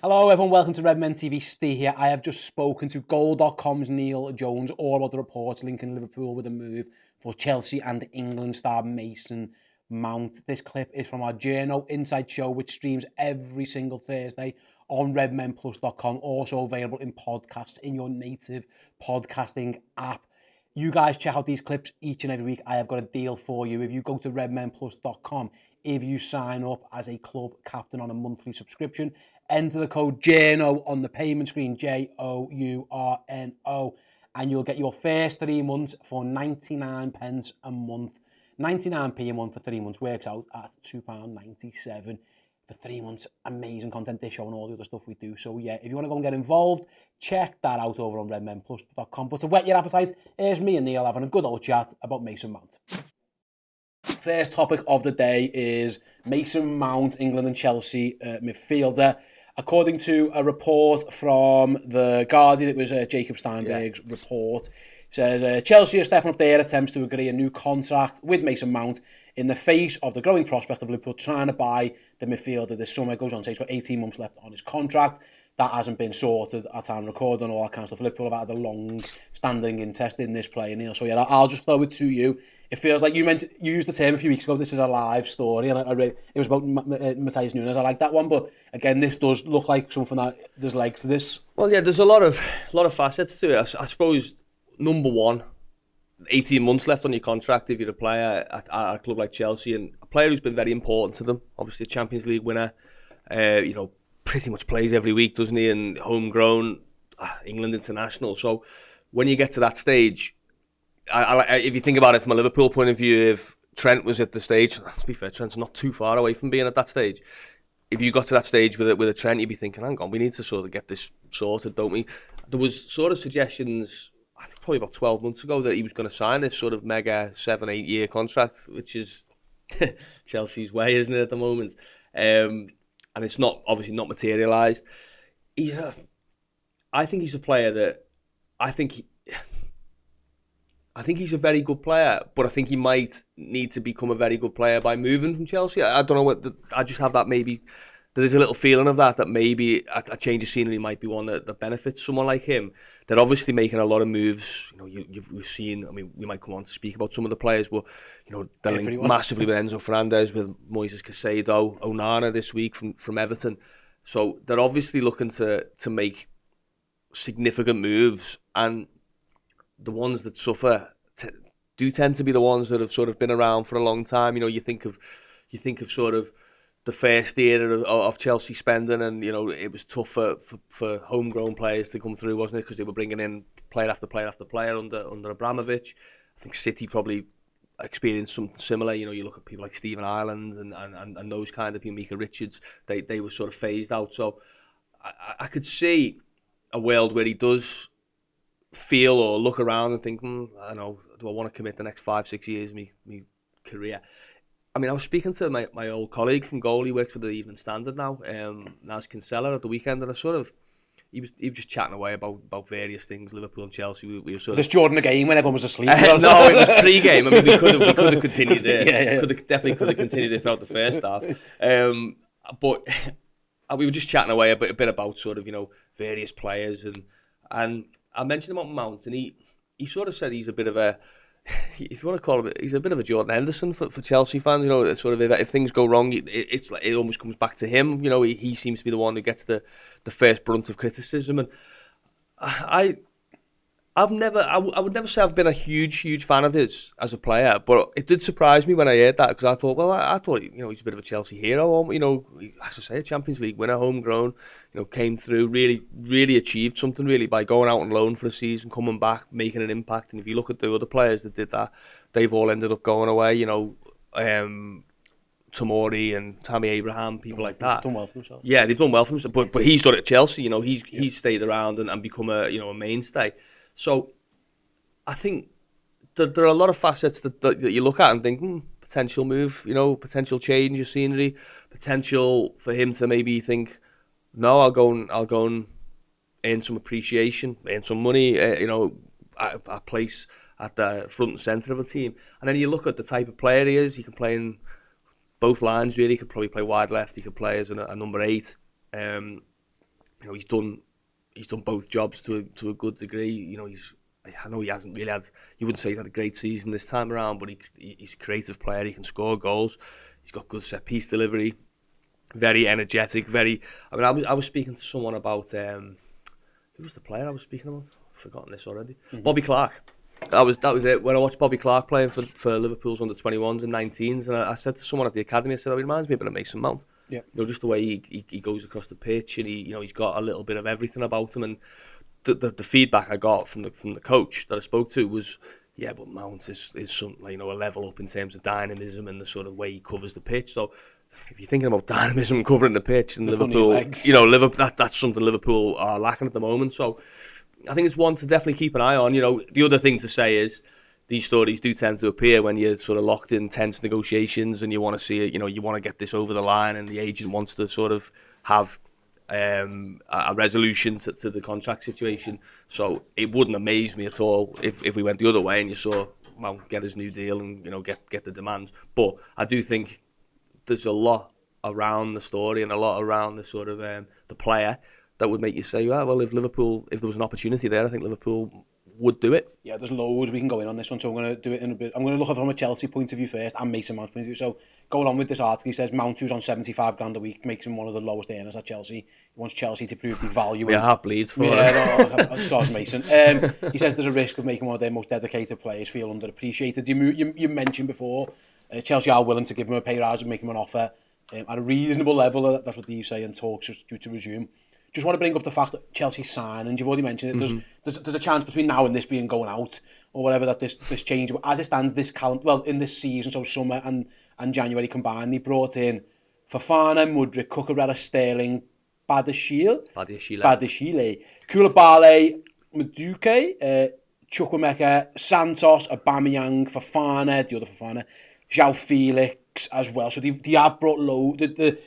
Hello everyone, welcome to Redmen TV. Steve here. I have just spoken to Goal.com's Neil Jones all about the reports linking Liverpool with a move for Chelsea and England star Mason Mount. This clip is from our Journo Insight show, which streams every single Thursday on redmenplus.com, also available in podcasts in your native podcasting app. You guys check out these clips each and every week. I have got a deal for you. If you go to redmenplus.com, if you sign up as a club captain on a monthly subscription, enter the code JOURNO on the payment screen, JOURNO, and you'll get your first 3 months for 99 pence a month. 99p a month for 3 months works out at £2.97 for 3 months. Amazing content, this show and all the other stuff we do. So yeah, if you want to go and get involved, check that out over on redmenplus.com. But to whet your appetite, here's me and Neil having a good old chat about Mason Mount. First topic of the day is Mason Mount, England and Chelsea midfielder. According to a report from The Guardian, it was Jacob Steinberg's report, it says Chelsea are stepping up their attempts to agree a new contract with Mason Mount in the face of the growing prospect of Liverpool trying to buy the midfielder this summer. It goes on to say he's got 18 months left on his contract. That hasn't been sorted at time of recording, all that kind of stuff. Liverpool have had a long-standing interest in this player, Neil. So yeah, I'll just throw it to you. It feels like you used the term a few weeks ago, this is a live story, and it was about Matthias Nunes. I like that one, but again, this does look like something that there's legs to this. Well, yeah, there's a lot of facets to it. I suppose, number one, 18 months left on your contract if you're a player at a club like Chelsea, and a player who's been very important to them. Obviously, a Champions League winner, pretty much plays every week, doesn't he? And homegrown, England international. So when you get to that stage, if you think about it from a Liverpool point of view, if Trent was at the stage, to be fair, Trent's not too far away from being at that stage. If you got to that stage with a Trent, you'd be thinking, hang on, we need to sort of get this sorted, don't we? There was sort of suggestions, I think probably about 12 months ago, that he was going to sign this sort of mega 7-8 year contract, which is Chelsea's way, isn't it, at the moment? And it's obviously not materialised. I think he's a player that I think he's a very good player, but I think he might need to become a very good player by moving from Chelsea. I don't know I just have that maybe. There's a little feeling of that maybe a change of scenery might be one that benefits someone like him. They're obviously making a lot of moves. We've seen. I mean, we might come on to speak about some of the players, but they're linked massively with Enzo Fernandez, with Moises Caicedo, Onana this week from Everton. So they're obviously looking to make significant moves, and the ones that suffer do tend to be the ones that have sort of been around for a long time. You think of sort of the first era of Chelsea spending, and it was tough for homegrown players to come through, wasn't it? Because they were bringing in player after player after player under Abramovich. I think City probably experienced something similar. You look at people like Stephen Ireland and those kind of people, Mika Richards. They were sort of phased out. So I could see a world where he does feel or look around and think, I know, do I want to commit the next 5-6 years of my career? I mean, I was speaking to my old colleague from Goal. He works for the Evening Standard now, Naz Kinsella, at the weekend, and he was just chatting away about various things, Liverpool and Chelsea. We were sort of... Was this Jordan again when everyone was asleep? No, it was pre-game. I mean, we could have continued it. Definitely could have continued it throughout the first half. But we were just chatting away a bit about sort of various players, and I mentioned about Mount, and he sort of said he's a bit of a, if you want to call him, he's a bit of a Jordan Henderson for Chelsea fans. Sort of if things go wrong, it's like it almost comes back to him. He seems to be the one who gets the first brunt of criticism, and I would never say I've been a huge fan of his as a player, but it did surprise me when I heard that, because I thought, I thought he's a bit of a Chelsea hero. As I say, a Champions League winner, homegrown, came through, really achieved something really by going out on loan for a season, coming back, making an impact. And if you look at the other players that did that, they've all ended up going away. Tomori and Tammy Abraham, people like that. Done well for themselves. Yeah, they've done well for themselves. But he's done it at Chelsea. He's stayed around and become a mainstay. So I think there are a lot of facets that you look at and think, potential move, potential change of scenery, potential for him to maybe think, no, I'll go and earn some appreciation, earn some money, a place at the front and centre of a team. And then you look at the type of player he is. He can play in both lines really. He could probably play wide left. He could play as a number 8. he's done both jobs to a good degree. I know he hasn't really had, you wouldn't say he's had a great season this time around, but he's a creative player. He can score goals. He's got good set piece delivery. Very energetic. I was speaking to someone about who was the player I was speaking about? I've forgotten this already. Bobby Clark. That was it. When I watched Bobby Clark playing for Liverpool's under 21s and 19s, and I said to someone at the academy, I said, "Oh, he reminds me a bit of Mason Mount." Yeah. Just the way he goes across the pitch, and he's got a little bit of everything about him. And the feedback I got from the coach that I spoke to was, yeah, but Mount is something, a level up in terms of dynamism and the sort of way he covers the pitch. So if you're thinking about dynamism and covering the pitch, and Liverpool, that's something Liverpool are lacking at the moment. So I think it's one to definitely keep an eye on. The other thing to say is these stories do tend to appear when you're sort of locked in tense negotiations and you want to see it, you want to get this over the line, and the agent wants to sort of have a resolution to the contract situation. So it wouldn't amaze me at all if we went the other way and you saw Mount get his new deal and get the demands. But I do think there's a lot around the story and a lot around the sort of the player that would make you say, well, if there was an opportunity there, I think Liverpool would do it. Yeah, there's loads we can go in on this one, so I'm going to do it in a bit. I'm going to look at it from a Chelsea point of view first and Mason Mount's point of view. So going on with this article, he says Mount, who's on 75 grand a week, makes him one of the lowest earners at Chelsea. He wants Chelsea to prove the value. My heart bleeds for it. So does Mason. He says there's a risk of making one of their most dedicated players feel underappreciated. You mentioned before, Chelsea are willing to give him a pay rise and make him an offer at a reasonable level. That's what you say, and talks are due to resume. Just want to bring up the fact that Chelsea sign, and you've already mentioned it, there's a chance between now and this being going out, or whatever, that this change. But as it stands, in this season, so summer and January combined, they brought in Fofana, Mudryk, Cucurella, Sterling, Badiashile, Koulibaly, Madueke, Chukwuemeka, Santos, Aubameyang, Fofana, the other Fofana, João Felix as well. So they have brought Mudryk,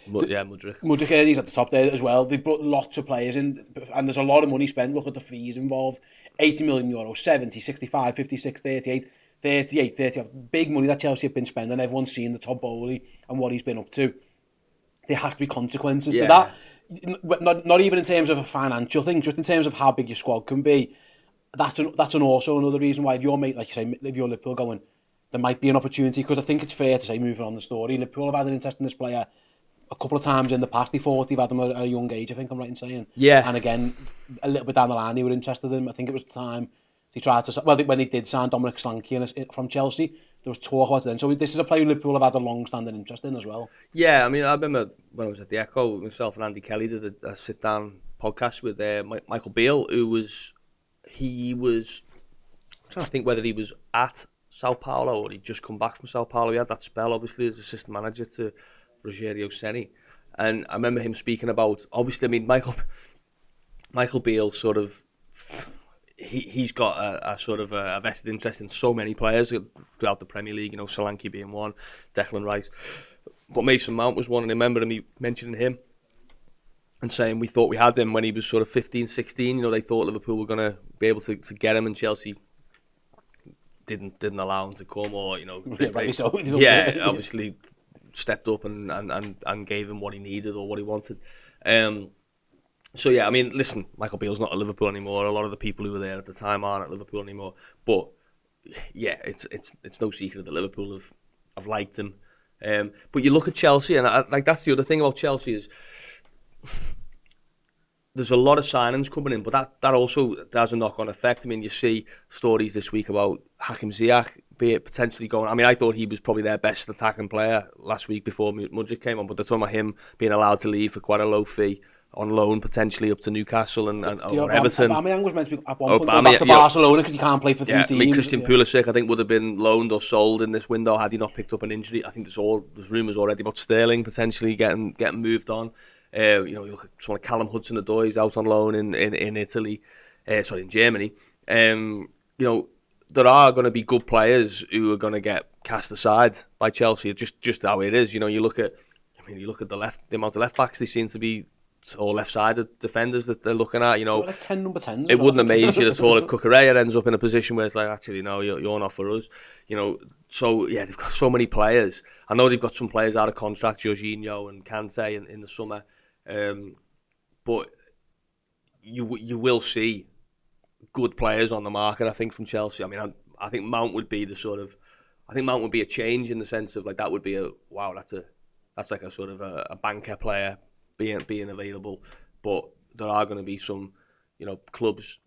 he's at the top there as well. They brought lots of players in, and there's a lot of money spent. Look at the fees involved. 80 million euros, 70, 65, 56, 38, 38, 35. Big money that Chelsea have been spending. Everyone's seen the Todd Bowley and what he's been up to. There has to be consequences to that. Not even in terms of a financial thing, just in terms of how big your squad can be. That's also another reason why, if you're, like you say, if you're Liverpool going, there might be an opportunity, because I think it's fair to say, moving on the story, Liverpool have had an interest in this player a couple of times in the past. They thought they've had him at a young age, I think I'm right in saying. Yeah. And again, a little bit down the line, they were interested in him. I think it was the time they tried to, when they did sign Dominic Solanke from Chelsea, there was talk about it then. So this is a player Liverpool have had a long-standing interest in as well. Yeah, I mean, I remember when I was at the Echo, myself and Andy Kelly did a sit-down podcast with Michael Beale, I'm trying to think whether he was at Sao Paulo or he'd just come back from Sao Paulo. He had that spell, obviously, as assistant manager to Rogério Ceni. And I remember him speaking about, obviously, I mean, Michael Beale sort of, he's got a sort of a vested interest in so many players throughout the Premier League, Solanke being one, Declan Rice. But Mason Mount was one, and I remember him mentioning him and saying we thought we had him when he was sort of 15, 16. They thought Liverpool were going to be able to get him, and Chelsea didn't allow him to come, or obviously stepped up and gave him what he needed or what he wanted. So yeah, I mean, listen, Michael Beale's not at Liverpool anymore. A lot of the people who were there at the time aren't at Liverpool anymore. But yeah, it's no secret that Liverpool have liked him. But you look at Chelsea, and that's the other thing about Chelsea is there's a lot of signings coming in, but that also has a knock-on effect. I mean, you see stories this week about Hakim Ziyech potentially going. I mean, I thought he was probably their best attacking player last week before Mudryk came on, but they're talking about him being allowed to leave for quite a low fee on loan, potentially up to Newcastle and or Everton. Aubameyang was meant to be at one point going back to Barcelona because you can't play for three teams. I mean, Christian Pulisic, I think, would have been loaned or sold in this window had he not picked up an injury. I think there's rumours already about Sterling potentially getting moved on. You look at someone like Callum Hudson-Odoi, he's out on loan in Italy, in Germany. There are going to be good players who are going to get cast aside by Chelsea. Just how it is. You look at the amount of left backs they seem to be, or left-sided defenders that they're looking at. Like 10 number 10s. It wouldn't amaze you at all if Cucurella ends up in a position where it's like, actually, no, you're not for us. So yeah, they've got so many players. I know they've got some players out of contract, Jorginho and Kante in the summer. But you will see good players on the market, I think, from Chelsea. I mean, I think Mount would be a change in the sense of like that would be that's like a sort of a banker player being available. But there are going to be some, clubs.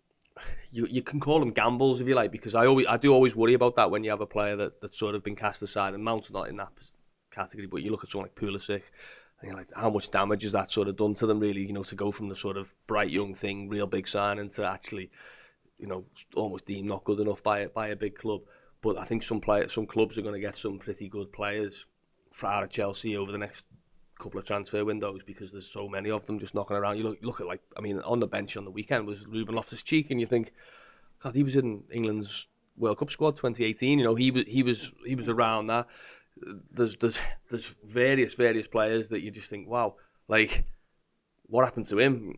You can call them gambles if you like, because I do always worry about that when you have a player that's sort of been cast aside, and Mount's not in that category. But you look at someone like Pulisic, and you're like, how much damage has that sort of done to them, really? To go from the sort of bright young thing, real big signing, to actually, almost deemed not good enough by a big club. But I think some clubs are going to get some pretty good players out of Chelsea over the next couple of transfer windows, because there's so many of them just knocking around. You look at, like, I mean, on the bench on the weekend was Ruben Loftus-Cheek, and you think, God, he was in England's World Cup squad 2018. He was around that. There's various players that you just think, wow, like, what happened to him?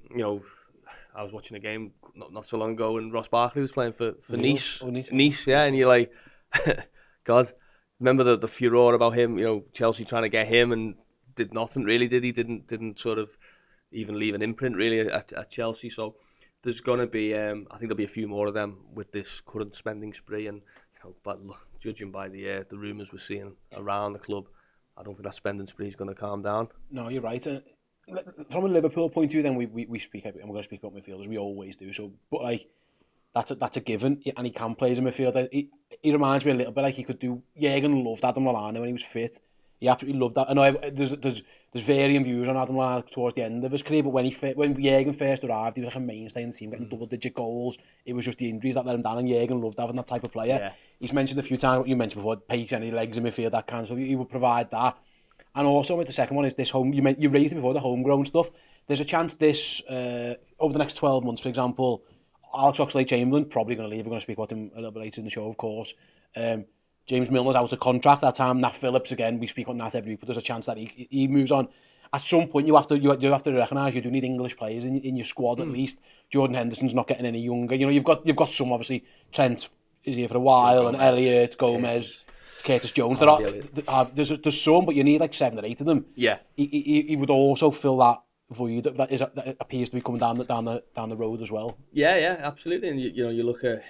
I was watching a game not so long ago, and Ross Barkley was playing for Nice. Nice, yeah, and you're like, God, remember the furore about him? Chelsea trying to get him, and did nothing really, did he? Didn't sort of even leave an imprint really at Chelsea. So there's going to be, I think there'll be a few more of them with this current spending spree, and but judging by the rumours we're seeing around the club, I don't think that spending spree is going to calm down. No, you're right. From a Liverpool point of view, then we speak, and we're going to speak about midfielders. We always do. So, but like, that's a given, and he can play as a midfielder. He reminds me a little bit like he could do. Jürgen loved Adam Lallana when he was fit. He absolutely loved that. I know there's varying views on Adam Lallana towards the end of his career, but when Jürgen first arrived, he was like a mainstay in the team, getting double-digit goals. It was just the injuries that let him down, and Jürgen loved having that type of player. Yeah. He's mentioned a few times what you mentioned before: pace, any legs in midfield, that kind of stuff. He would provide that. And also with the second one is this you raised it before, the homegrown stuff. There's a chance this over the next 12 months, for example, Alex Oxlade-Chamberlain probably going to leave. We're going to speak about him a little bit later in the show, of course. James Milner's out of contract that time. Nat Phillips, again, we speak on Nat every week, but there's a chance that he moves on. At some point, you have to recognise you do need English players in your squad at least. Jordan Henderson's not getting any younger. You've got some, obviously. Trent is here for a while, and Elliott, Gomez, Curtis Jones. There's some, but you need like 7 or 8 of them. Yeah. He would also fill that void that appears to be coming down the road as well. Yeah, absolutely. And you look at.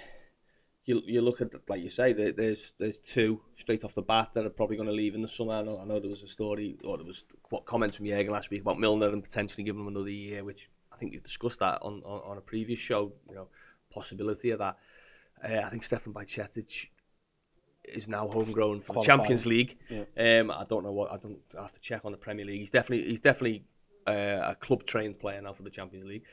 You look at, like you say, there's 2 straight off the bat that are probably going to leave in the summer. I know there was a story, or there was comments from Jürgen last week about Milner and potentially giving him another year, which I think we've discussed that on a previous show. Possibility of that. I think Stefan Bajcetic is now homegrown for the Champions League. Yeah. I don't know I have to check on the Premier League. He's definitely a club trained player now for the Champions League.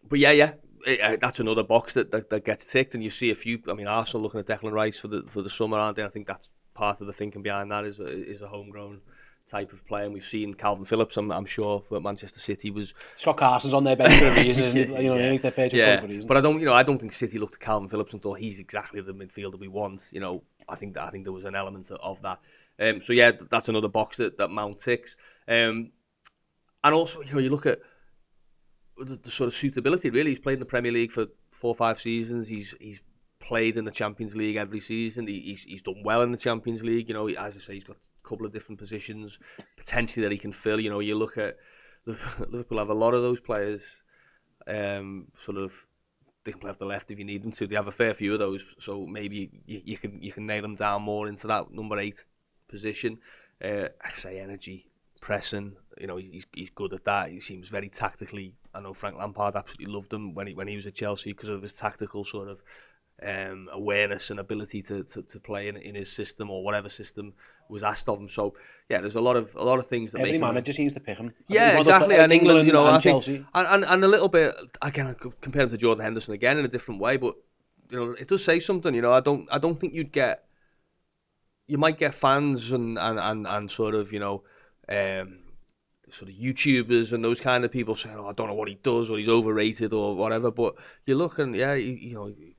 But yeah. That's another box that gets ticked, and you see a few. I mean, Arsenal looking at Declan Rice for the summer, aren't they? I think that's part of the thinking behind that is a homegrown type of player. And we've seen Calvin Phillips. I'm sure at Manchester City was. Scott Carson's on their bench for a reason, isn't it? He's their favourite for a reason. But I don't think City looked at Calvin Phillips and thought he's exactly the midfielder we want. I think there was an element of that. So yeah, that's another box that Mount ticks. And also, you look at the sort of suitability, really. He's played in the Premier League for 4 or 5 seasons. He's played in the Champions League every season. He's done well in the Champions League. As I say, he's got a couple of different positions potentially that he can fill. You look at Liverpool have a lot of those players. Sort of, they can play off the left if you need them to. They have a fair few of those, so maybe you can nail them down more into that number 8 position. I say energy, pressing. He's good at that. He seems very tactically. I know Frank Lampard absolutely loved him when he was at Chelsea because of his tactical sort of awareness and ability to play in his system or whatever system was asked of him. So yeah, there's a lot of things that every manager seems to pick him. Yeah, exactly. And England, and I think, Chelsea. and a little bit again, I could compare him to Jordan Henderson again in a different way, but it does say something. I don't think you might get fans and sort of sort of YouTubers and those kind of people saying, I don't know what he does, or he's overrated or whatever. But you look and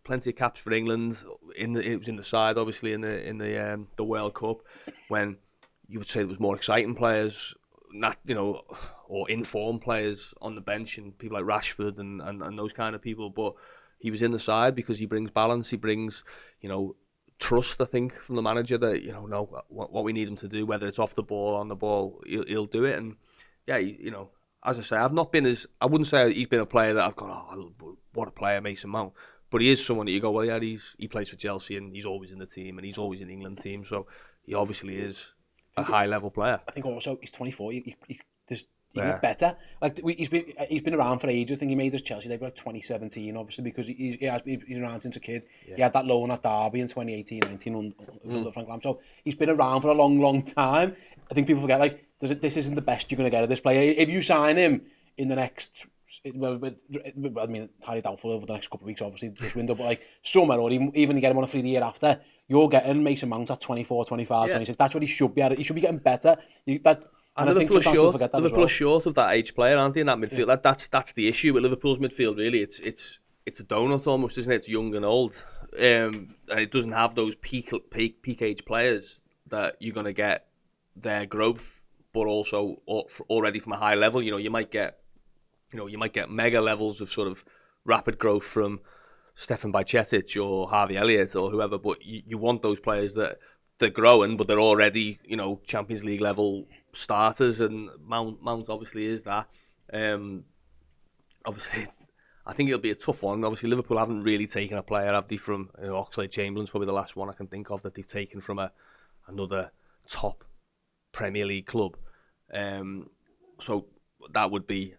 plenty of caps for England. It was in the side, obviously, in the World Cup, when you would say there was more exciting players, or informed players on the bench, and people like Rashford and those kind of people. But he was in the side because he brings balance. He brings trust, I think, from the manager that what we need him to do, whether it's off the ball, on the ball, he'll do it. And yeah, as I say, I wouldn't say he's been a player that I've gone, oh, what a player, Mason Mount. But he is someone that you go, well, yeah, he plays for Chelsea and he's always in the team and he's always in the England team. So he obviously is a high-level player. I think also he's 24. He's can get better. Like he's been around for ages. I think he made his Chelsea debut like 2017, obviously, because he's been around since a kid. Yeah. He had that loan at Derby in 2018-19 under Frank Lampard. So he's been around for a long, long time. I think people forget, like, this isn't the best you're going to get of this player. If you sign him in the next, well, I mean, highly doubtful over the next couple of weeks, obviously, this window, but like summer or even get him on a free the year after, you're getting Mason Mount at 24, 25, 26. That's what he should be at. He should be getting better. And Liverpool are short of that age player, aren't they, in that midfield? Yeah. That's the issue with Liverpool's midfield, really. It's a donut almost, isn't it? It's young and old. And it doesn't have those peak age players that you're going to get their growth, but also already from a high level. You might get mega levels of sort of rapid growth from Stefan Bajcetic or Harvey Elliott or whoever, but you want those players that they're growing, but they're already, Champions League level starters, and Mount obviously is that. Obviously, I think it'll be a tough one. Obviously, Liverpool haven't really taken a player, have they, from Oxlade-Chamberlain's probably the last one I can think of that they've taken from another top Premier League club. So that would be,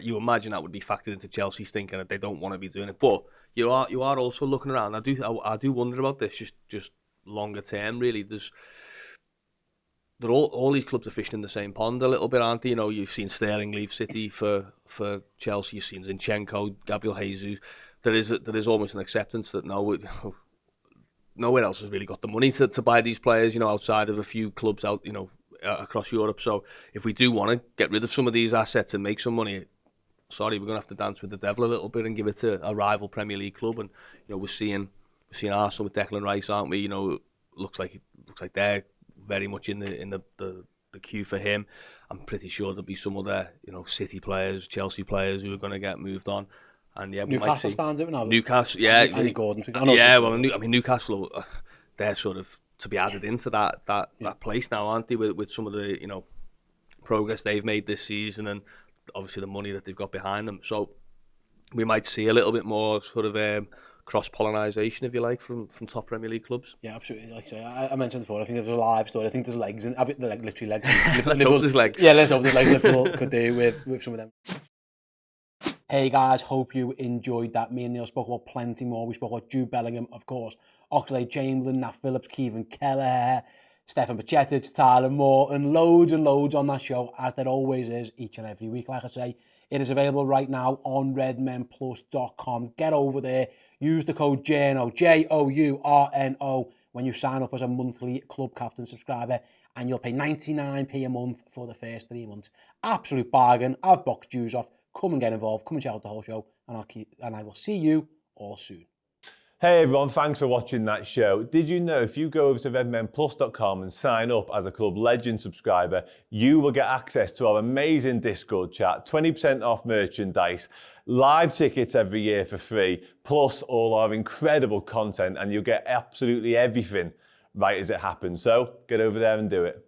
you imagine that would be factored into Chelsea's thinking that they don't want to be doing it. But you are also looking around. I do wonder about this just longer term, really. All these clubs are fishing in the same pond a little bit, aren't they? You've seen Sterling leave City for Chelsea. You've seen Zinchenko, Gabriel Jesus. There is almost an acceptance that nowhere else has really got the money to buy these players, outside of a few clubs out, across Europe. So if we do want to get rid of some of these assets and make some money, we're going to have to dance with the devil a little bit and give it to a rival Premier League club. And we're seeing Arsenal with Declan Rice, aren't we? Looks like they're very much in the queue for him. I'm pretty sure there'll be some other City players, Chelsea players who are going to get moved on. And yeah, Newcastle stands out now. Newcastle, yeah. Andy Gordon. Newcastle, they're sort of to be added into that place now, aren't they? With some of the progress they've made this season, and obviously the money that they've got behind them. So we might see a little bit more sort of cross-pollinisation, if you like, from top Premier League clubs. Yeah, absolutely. Like I say, I mentioned before, I think there's a live story. I think there's legs, and literally legs. Let's hope there's legs. Yeah, let's hope there's legs Liverpool could do with some of them. Hey guys, hope you enjoyed that. Me and Neil spoke about plenty more. We spoke about Jude Bellingham, of course, Oxlade-Chamberlain, Nat Phillips, Kevin Kelleher, Stefan Bajcetic, Tyler Moore, and loads on that show, as there always is each and every week. Like I say, it is available right now on redmenplus.com. Get over there, use the code JOURNO, JOURNO, when you sign up as a monthly Club Captain subscriber, and you'll pay 99p a month for the first 3 months. Absolute bargain. I've boxed dues off. Come and get involved. Come and check out the whole show, and I will see you all soon. Hey everyone, thanks for watching that show. Did you know if you go over to redmenplus.com and sign up as a Club Legend subscriber, you will get access to our amazing Discord chat, 20% off merchandise, live tickets every year for free, plus all our incredible content, and you'll get absolutely everything right as it happens. So get over there and do it.